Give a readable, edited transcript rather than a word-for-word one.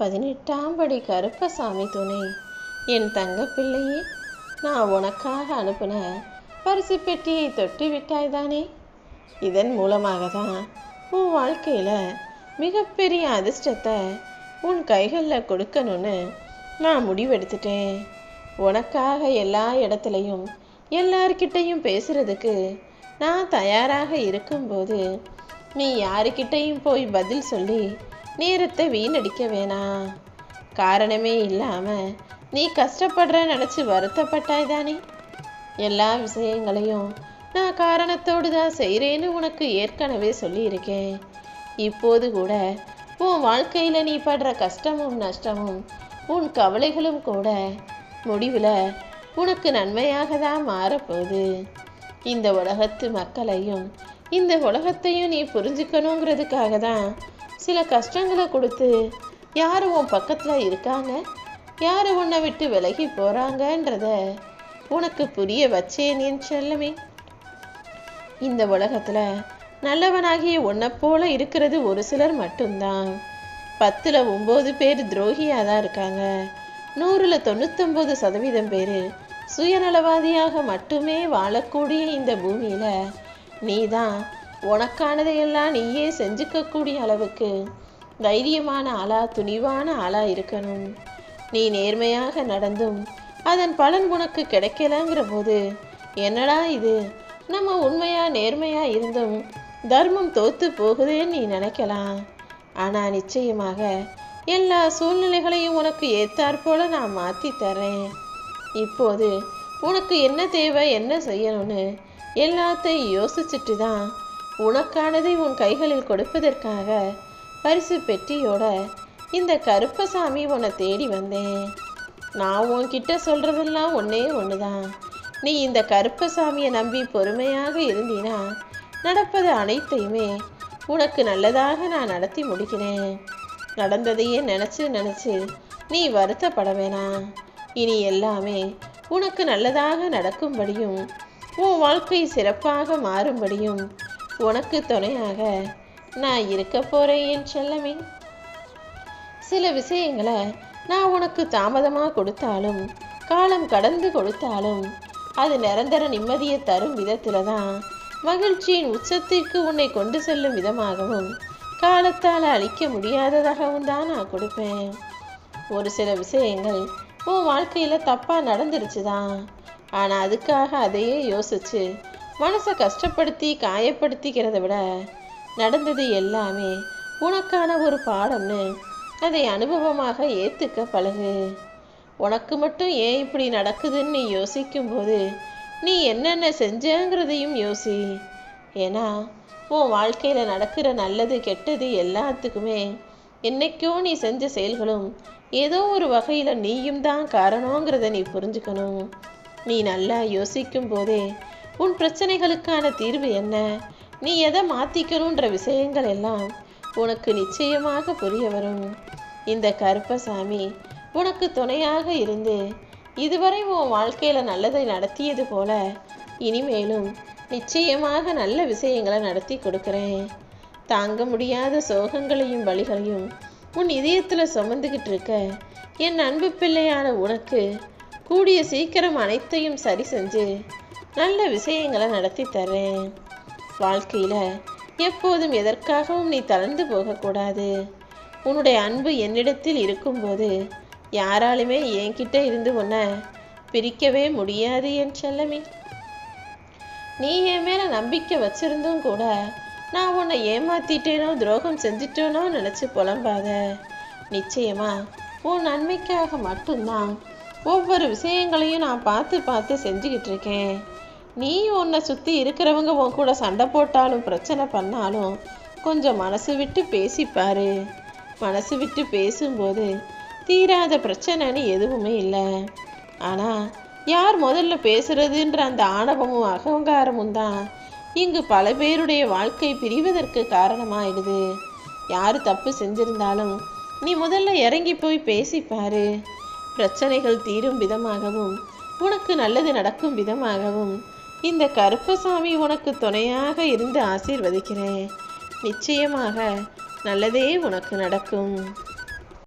18ஆம் படி கருப்பசாமி துணை. என் தங்க பிள்ளையே, நான் உனக்காக அனுப்புன பரிசு பெட்டியை தொட்டு விட்டாய்தானே. இதன் மூலமாக தான் உன் வாழ்க்கையில் மிகப்பெரிய அதிர்ஷ்டத்தை உன் கைகளில் கொடுக்கணும்னு நான் முடிவெடுத்துட்டேன். உனக்காக எல்லா இடத்துலையும் எல்லார்கிட்டையும் பேசுறதுக்கு நான் தயாராக இருக்கும்போது நீ யாருக்கிட்டையும் போய் பதில் சொல்லி நேரத்தை வீணடிக்க வேணாம். காரணமே இல்லாமல் நீ கஷ்டப்படுற நினச்சி வருத்தப்பட்டாய் தானே. எல்லா விஷயங்களையும் நான் காரணத்தோடு தான் செய்கிறேன்னு உனக்கு ஏற்கனவே சொல்லியிருக்கேன். இப்போது கூட உன் வாழ்க்கையில் நீ படுற கஷ்டமும் நஷ்டமும் உன் கவலைகளும் கூட முடிவில் உனக்கு நன்மையாக தான் மாறப்போகுது. இந்த உலகத்து மக்களையும் இந்த உலகத்தையும் நீ புரிஞ்சுக்கணுங்கிறதுக்காக தான் சில கஷ்டங்களை கொடுத்து யார் உன் பக்கத்தில் இருக்காங்க, யார் உன்னை விட்டு விலகி போகிறாங்கன்றத உனக்கு புரிய வச்சேன் என் செல்லமே. இந்த உலகத்தில் நல்லவனாகிய உன்னை போல இருக்கிறது ஒரு சிலர் மட்டும்தான். 10ல் 9 பேர் துரோகியாக தான் இருக்காங்க. 100ல் 99% பேர் சுயநலவாதியாக மட்டுமே வாழக்கூடிய இந்த பூமியில் நீ தான் உனக்கானதையெல்லாம் நீயே செஞ்சுக்கக்கூடிய அளவுக்கு தைரியமான ஆளா, துணிவான ஆளா இருக்கணும். நீ நேர்மையாக நடந்தும் அதன் பலன் உனக்கு கிடைக்கலங்கிற போது என்னடா இது, நம்ம உண்மையா நேர்மையா இருந்தும் தர்மம் தோத்து போகுதேன்னு நீ நினைக்கலாம். ஆனால் நிச்சயமாக எல்லா சூழ்நிலைகளையும் உனக்கு ஏற்றாற்போல நான் மாற்றி தரேன். இப்போது உனக்கு என்ன தேவை, என்ன செய்யணும்னு எல்லாத்தையும் யோசிச்சுட்டு தான் உனக்கானதை உன் கைகளில் கொடுப்பதற்காக பரிசு பெட்டியோட இந்த கருப்பசாமி உன்னை தேடி வந்தேன். நான் உன்கிட்ட சொல்கிறதெல்லாம் ஒன்று தான். நீ இந்த கருப்பசாமியை நம்பி பொறுமையாக இருந்தீனா நடப்பது அனைத்தையுமே உனக்கு நல்லதாக நான் நடத்தி முடிக்கிறேன். நடந்ததையே நினச்சி நீ வருத்தப்பட வேணாம். இனி எல்லாமே உனக்கு நல்லதாக நடக்கும்படியும் உன் வாழ்க்கை சிறப்பாக மாறும்படியும் உனக்கு துணையாக நான் இருக்க போகிறேன் என் செல்லமே. சில விஷயங்களை நான் உனக்கு தாமதமாக கொடுத்தாலும் காலம் கடந்து கொடுத்தாலும் அது நிரந்தர நிம்மதியை தரும் விதத்தில் தான், மகிழ்ச்சியின் உச்சத்திற்கு உன்னை கொண்டு செல்லும் விதமாகவும் காலத்தால் அழிக்க முடியாததாகவும் தான் நான் கொடுப்பேன். ஒரு சில விஷயங்கள் உன் வாழ்க்கையில் தப்பாக நடந்துருச்சு தான். ஆனால் அதுக்காக அதையே யோசித்து மனசை கஷ்டப்படுத்தி காயப்படுத்திக்கிறத விட நடந்தது எல்லாமே உனக்கான ஒரு பாடம்னு அதை அனுபவமாக ஏற்றுக்க பழகு. உனக்கு மட்டும் ஏன் இப்படி நடக்குதுன்னு நீ யோசிக்கும்போது நீ என்னென்ன செஞ்சங்கிறதையும் யோசி. ஏன்னா உன் வாழ்க்கையில் நடக்கிற நல்லது கெட்டது எல்லாத்துக்குமே என்னைக்கோ நீ செஞ்ச செயல்களும் ஏதோ ஒரு வகையில் நீயும் தான் காரணங்கிறத நீ புரிஞ்சுக்கணும். நீ நல்லா யோசிக்கும் போதே உன் பிரச்சனைகளுக்கான தீர்வு என்ன, நீ எதை மாற்றிக்கணுன்ற விஷயங்கள் எல்லாம் உனக்கு நிச்சயமாக புரிய வரும். இந்த கருப்பசாமி உனக்கு துணையாக இருந்து இதுவரை உன் வாழ்க்கையில் நல்லதை நடத்தியது போல இனிமேலும் நிச்சயமாக நல்ல விஷயங்களை நடத்தி கொடுக்குறேன். தாங்க முடியாத சோகங்களையும் வலிகளையும் உன் இதயத்தில் சுமந்துக்கிட்டு இருக்க என் அன்பு பிள்ளையான உனக்கு கூடிய சீக்கிரம் அனைத்தையும் சரி செஞ்சு நல்ல விஷயங்களை நடத்தி தர்றேன். வாழ்க்கையில் எப்போதும் எதற்காகவும் நீ தளர்ந்து போகக்கூடாது. உன்னுடைய அன்பு என்னிடத்தில் இருக்கும்போது யாராலுமே என்கிட்ட இருந்து உன்னை பிரிக்கவே முடியாது என் செல்லமே. நீ என் மேலே நம்பிக்கை வச்சிருந்தும் கூட நான் உன்னை ஏமாத்திட்டேனோ துரோகம் செஞ்சிட்டேனோ நினச்சி புலம்பாத. நிச்சயமா உன் நன்மைக்காக மட்டும்தான் ஒவ்வொரு விஷயங்களையும் நான் பார்த்து செஞ்சுக்கிட்டு இருக்கேன். நீ உன்னை சுற்றி இருக்கிறவங்க உன் கூட சண்டை போட்டாலும் பிரச்சனை பண்ணாலும் கொஞ்சம் மனசு விட்டு பேசிப்பாரு. மனசு விட்டு பேசும்போது தீராத பிரச்சனைன்னு எதுவுமே இல்லை. ஆனால் யார் முதல்ல பேசுறதுன்ற அந்த ஆணவமும் அகங்காரமும் தான் இங்கு பல பேருடைய வாழ்க்கை பிரிவதற்கு காரணமாயிடுது. யார் தப்பு செஞ்சிருந்தாலும் நீ முதல்ல இறங்கி போய் பேசிப்பாரு. பிரச்சனைகள் தீரும் விதமாகவும் உனக்கு நல்லது நடக்கும் விதமாகவும் இந்த கருப்பசாமி உனக்கு துணையாக இருந்து ஆசீர்வதிக்கிறேன். நிச்சயமாக நல்லதே உனக்கு நடக்கும்.